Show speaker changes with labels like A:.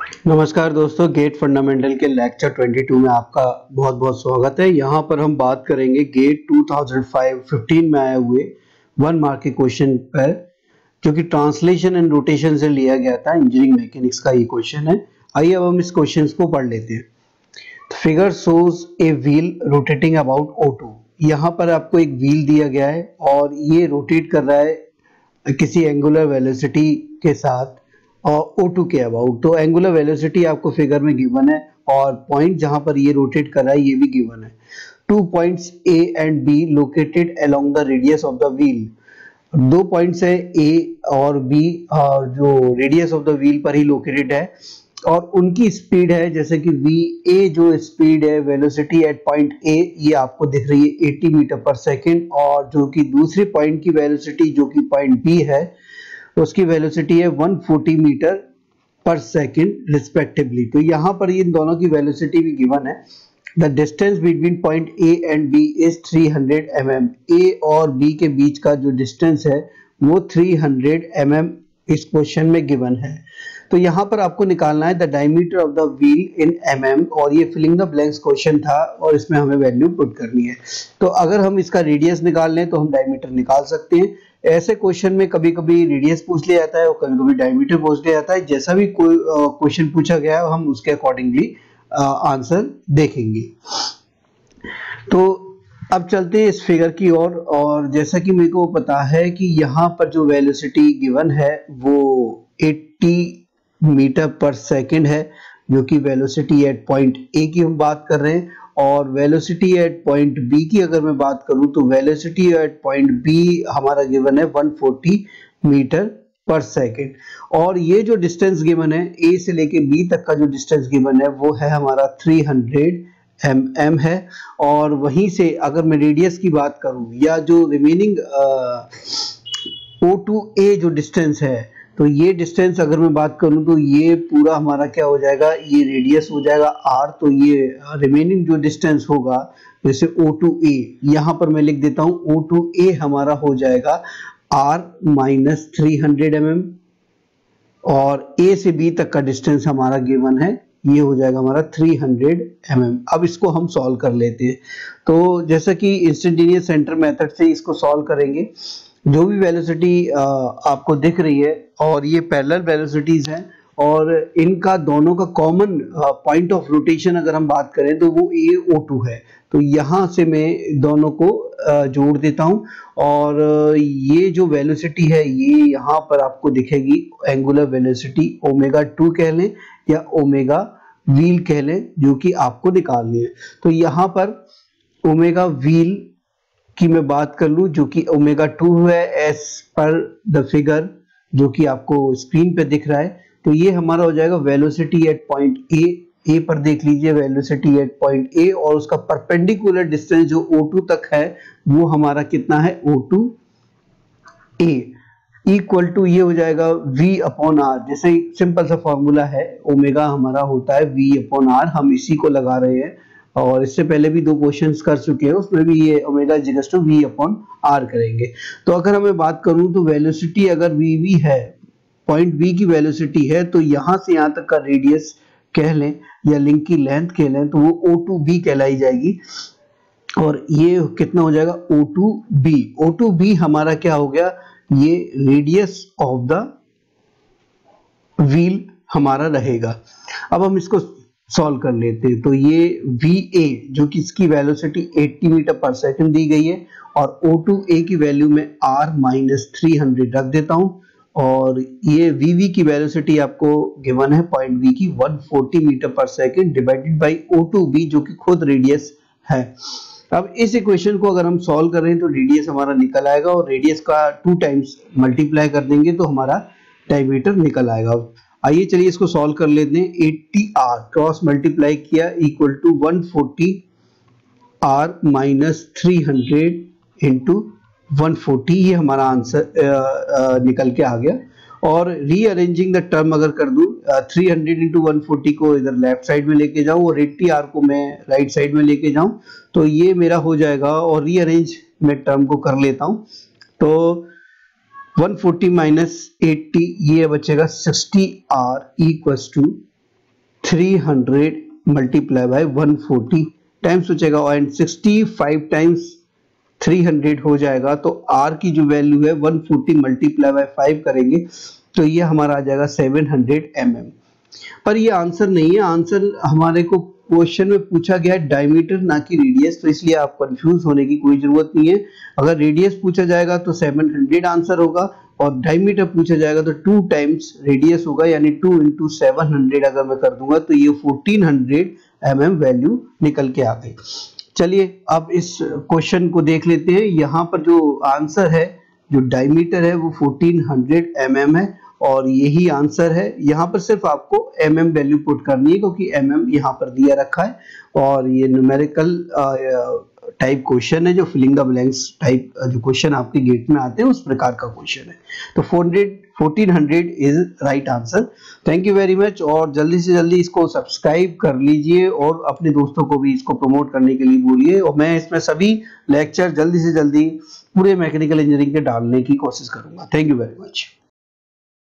A: नमस्कार दोस्तों, gate fundamental के लेक्चर 22 में आपका बहुत बहुत स्वागत है। यहाँ पर हम बात करेंगे गेट 2005-15 में आए हुए 1 मार्क के क्वेश्चन पर, जो कि ट्रांसलेशन एंड रोटेशन से लिया गया था। इंजीनियरिंग मैकेनिक्स का ये क्वेश्चन है। आइए अब हम इस क्वेश्चन को पढ़ लेते हैं। Figure shows a wheel rotating about O2। यहाँ पर आपको एक व्हील दिया गया है और ये रोटेट कर रहा है किसी एंगुलर वेलोसिटी के साथ और O2 के अबाउट। तो एंगुलर वेलोसिटी आपको फिगर में गिवन है और पॉइंट जहां पर ये रोटेट कर रहा है ये भी गिवन है। 2 points A and B located along the radius of the wheel. 2 points है A और B जो रेडियस ऑफ द व्हील पर ही लोकेटेड है और उनकी स्पीड है, जैसे कि VA जो स्पीड है वेलोसिटी एट पॉइंट A ये आपको दिख रही है 80 मीटर पर सेकेंड, और जो कि दूसरी पॉइंट की वेलोसिटी जो कि पॉइंट B है उसकी वेलोसिटी है 140 मीटर पर सेकेंड रिस्पेक्टिवली। तो यहाँ पर इन दोनों की वेलोसिटी भी गिवन है। The distance between point A and B is 300 mm। A और B के बीच का जो डिस्टेंस है वो 300 mm इस क्वेश्चन में गिवन है। तो यहाँ पर आपको निकालना है the diameter of the wheel in mm, और ये फिलिंग द ब्लैंक्स क्वेश्चन था और इसमें हमें वैल्यू पुट करनी है। तो अगर हम इसका रेडियस निकाल लें तो हम डायमीटर निकाल सकते हैं। ऐसे क्वेश्चन में कभी कभी रेडियस पूछ लिया जाता है और कभी कभी डायमीटर पूछ लिया जाता है। जैसा भी कोई क्वेश्चन पूछा गया है हम उसके अकॉर्डिंगली आंसर देखेंगे। तो अब चलते हैं इस फिगर की ओर। और जैसा कि मेरे को पता है कि यहाँ पर जो वेलोसिटी गिवन है वो 80 मीटर पर सेकेंड है, जो कि वेलोसिटी एट पॉइंट A की हम बात कर रहे हैं। और वेलोसिटी एट पॉइंट B की अगर मैं बात करूं तो वेलोसिटी एट पॉइंट B हमारा गिवन है 140 मीटर पर सेकेंड। और ये जो डिस्टेंस गिवन है A से लेके B तक का जो डिस्टेंस गिवन है वो है हमारा 300 mm है। और वहीं से अगर मैं रेडियस की बात करूं या जो रिमेनिंग O2A जो डिस्टेंस है, तो ये डिस्टेंस अगर मैं बात करूं तो ये पूरा हमारा क्या हो जाएगा, ये रेडियस हो जाएगा R। तो ये रिमेनिंग जो डिस्टेंस होगा जैसे O2A, यहाँ पर मैं लिख देता हूं O2A हमारा हो जाएगा R माइनस 300 mm, और A से B तक का डिस्टेंस हमारा गिवन है ये हो जाएगा हमारा 300 mm। अब इसको हम सॉल्व कर लेते हैं। तो जैसा कि इंस्टेंटेनियस सेंटर मेथड से इसको सॉल्व करेंगे, जो भी वेलोसिटी आपको दिख रही है और ये पैरेलल वेलोसिटीज हैं और इनका दोनों का कॉमन पॉइंट ऑफ रोटेशन अगर हम बात करें तो वो O2 है। तो यहाँ से मैं दोनों को जोड़ देता हूँ और ये जो वेलोसिटी है ये यहाँ पर आपको दिखेगी एंगुलर वेलोसिटी ω2 कह लें या ओमेगा व्हील कह लें, जो कि आपको निकालनी है। तो यहाँ पर ओमेगा व्हील की मैं बात कर लूं जो कि ω2 है एज पर द फिगर जो कि आपको स्क्रीन पे दिख रहा है। तो ये हमारा हो जाएगा वेलोसिटी एट पॉइंट A पर देख लीजिए वेलोसिटी एट पॉइंट A, और उसका परपेंडिकुलर डिस्टेंस जो O2 तक है वो हमारा कितना है O2A इक्वल टू ये हो जाएगा V अपॉन R। जैसे सिंपल सा फॉर्मूला है, ओमेगा हमारा होता है V अपॉन R, हम इसी को लगा रहे हैं और इससे पहले भी 2 क्वेश्चंस कर चुके हैं, उसमें भी ये omega equals to V upon R करेंगे। तो अगर हमें बात करूं तो वेलोसिटी अगर VV है, पॉइंट B की वेलोसिटी है, तो यहां से यहां तक का रेडियस कह लें या लिंक की लेंथ कह लें तो वो O2B कहलाई जाएगी। और ये कितना हो जाएगा O2B। O2B हमारा क्या हो गया, ये रेडियस ऑफ द व्हील हमारा रहेगा। अब हम इसको सॉल्व कर लेते हैं। तो ये VA जो कि इसकी वेलोसिटी 80 मीटर पर सेकंड दी गई है और O2A की वैल्यू में R माइनस 300 रख देता हूं, और ये VV की वेलोसिटी आपको गिवन है पॉइंट B की 140 मीटर पर सेकंड डिवाइडेड बाय O2B जो कि खुद रेडियस है। अब इस इक्वेशन को अगर हम सॉल्व कर रहे हैं तो रेडियस हमारा निकल आएगा और रेडियस का 2 टाइम्स मल्टीप्लाई कर देंगे तो हमारा डायमीटर निकल आएगा। आइए चलिए इसको सॉल्व कर लेते हैं। 80R क्रॉस मल्टीप्लाई किया equal to 140R minus 300 into 140, ये हमारा आंसर निकल के आ गया। और रीअरेंजिंग द टर्म अगर कर दूं 300 इंटू 140 को इधर लेफ्ट साइड में लेके जाऊं और 80R को मैं राइट साइड में लेके जाऊं तो ये मेरा हो जाएगा। और रीअरेंज मैं टर्म को कर लेता हूं तो 140 माइनस 80 ये बचेगा 60R equals to 300 multiply by 140 times सोचेगा एंड 65 टाइम्स 300 हो जाएगा, तो r की जो वैल्यू है 140 मल्टीप्लाई बाय 5 करेंगे तो ये हमारा आ जाएगा 700 mm। पर ये आंसर नहीं है, आंसर हमारे को क्वेश्चन में पूछा गया है डायमीटर ना कि रेडियस, तो इसलिए आप कंफ्यूज होने की कोई जरूरत नहीं है। अगर रेडियस पूछा जाएगा तो 700 आंसर होगा और डायमीटर पूछा जाएगा तो 2 टाइम्स रेडियस होगा, यानी 2 × 700 अगर मैं कर दूंगा तो ये 1400 mm वैल्यू निकल के आ गई। चलिए अब इस क्वेश्चन को देख लेते हैं। यहाँ पर जो आंसर है, जो डायमीटर है वो 1400 mm है और यही आंसर है। यहाँ पर सिर्फ आपको mm वैल्यू पुट करनी है क्योंकि mm यहाँ पर दिया रखा है और ये न्यूमेरिकल टाइप क्वेश्चन है, जो फिलिंग द ब्लैंक्स टाइप जो क्वेश्चन आपके गेट में आते हैं उस प्रकार का क्वेश्चन है। तो 1400 is right answer. Thank you very much और जल्दी से जल्दी इसको सब्सक्राइब कर लीजिए और अपने दोस्तों को भी इसको प्रमोट करने के लिए बोलिए और मैं इसमें सभी लेक्चर जल्दी से जल्दी पूरे मैकेनिकल इंजीनियरिंग के डालने की कोशिश करूंगा। Thank you very much.